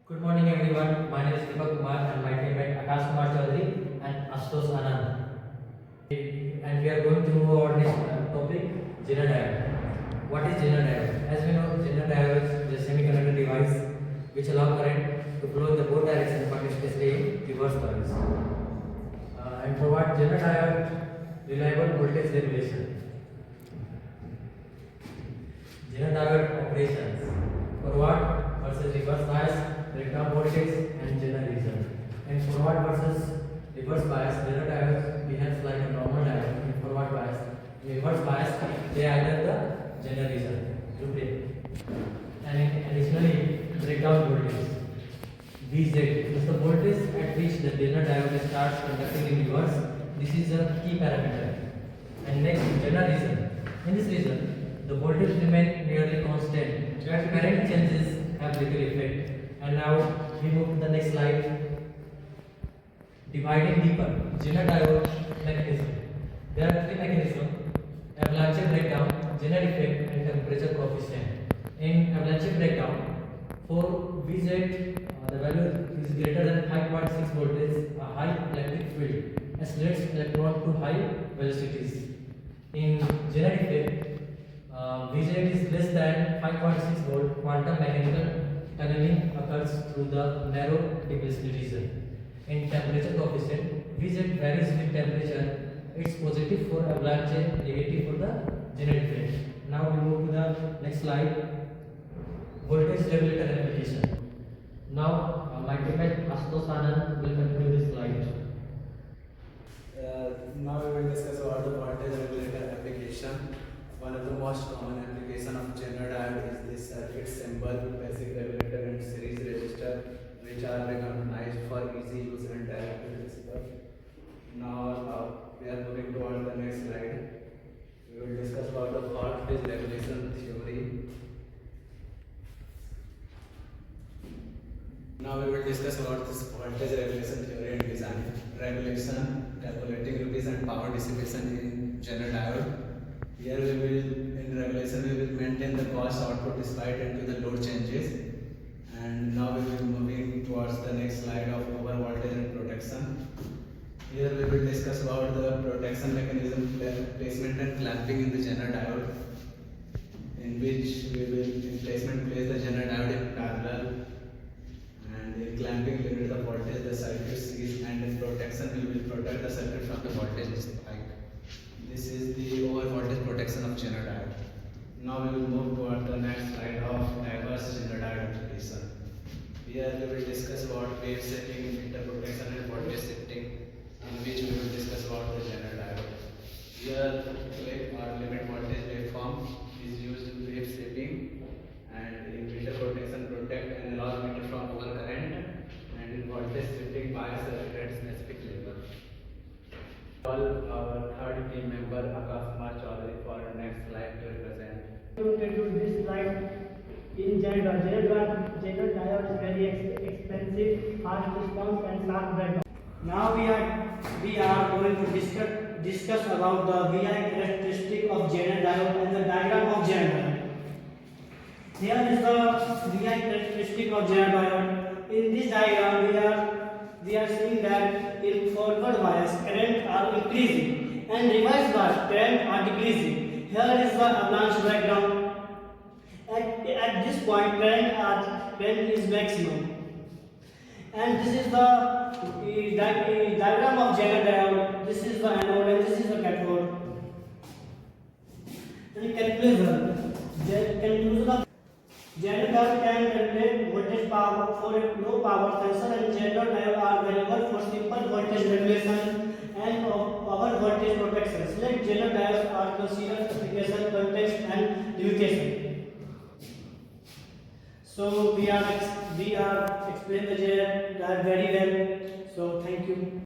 Good morning everyone. My name is Deepak Kumar and my teammate Akash Kumar Chaudhary and Ashutosh Anand. And we are going to move our next topic, Zener diode. What is Zener diode? As we know, Zener diode is a semiconductor device which allow current to flow in the both directions, but especially in reverse bias. And for what Zener diode? Reliable voltage regulation. Zener diode operations. For what? Versus reverse bias, breakdown voltage and Zener reason. And forward versus reverse bias, Zener diode behaves like a normal diode. In forward bias, in reverse bias, they either the Zener reason. And additionally, breakdown voltage. Vz is the voltage at which the Zener diode starts conducting in reverse. This is a key parameter. And next, Zener reason. In this reason, the voltage remains nearly constant. As current changes have little effect. And now we move to the next slide. Dividing deeper, Zener diode mechanism. There are three mechanisms: avalanche breakdown, Zener effect, and temperature coefficient. In avalanche breakdown, for Vz, the value is greater than 5.6 voltage, a high electric field accelerates electron to high velocities. In Zener effect, Vz is less than 5.6 volt, quantum mechanical tunneling occurs through the narrow diplicity region. In temperature coefficient, Vz varies with temperature. It's positive for avalanche, negative for the Zener effect. Now we move to the next slide. Voltage regulator application. Now my teammate Ashutosh Anand will continue this slide. Now we will discuss about the voltage regulator application. One of the most common application of Zener diode is this circuit symbol, basic regulator and series resistor, which are recognized for easy use and direct to discuss. Now we are moving toward the next slide. We will discuss about the voltage regulation theory. Now we will discuss about this voltage regulation theory and design. Regulation, calculating UPS and power dissipation in Zener diode. Here we will, in regulation, we will maintain the cost output despite into the load changes. And now we will be moving towards the next slide of over voltage and protection. Here we will discuss about the protection mechanism, placement and clamping in the Zener diode, in which we will, in placement, place the Zener diode in parallel, and in clamping limit the voltage the circuit sees, and in protection we will protect the circuit from the voltage spike. This is the over voltage protection of Zener diode. Now we will move toward the next slide of diverse Zener diode application. Here we will discuss about wave shaping, emitter protection and voltage shifting, in which we will discuss about the Zener diode. Here clip or limit voltage waveform is used in wave shaping, and in emitter protection protect and allow emitter from overcurrent, and in voltage shifting bias the at specific level. Our third team member Akash Kumar Chaudhary for next slide to represent. To introduce this slide in Zener diode. Zener diode is very expensive, fast response and sharp breakdown. Now we are going to discuss about the VI characteristic of Zener diode and the diagram of Zener diode. Here is the VI characteristic of Zener diode. In this diagram we are seeing that in forward bias current are increasing and reverse bias current are decreasing. Here is the avalanche breakdown. At this point current is maximum. And this is the diagram of Zener diode. This is the anode and this is the cathode. And conclusion of Zener diode can regulate voltage power for a low power sensor, and Zener diode are available for simple voltage regulation and power voltage protection. Select Zener diodes are considered application, context and limitation. So we are explained the Zener diode very well. So thank you.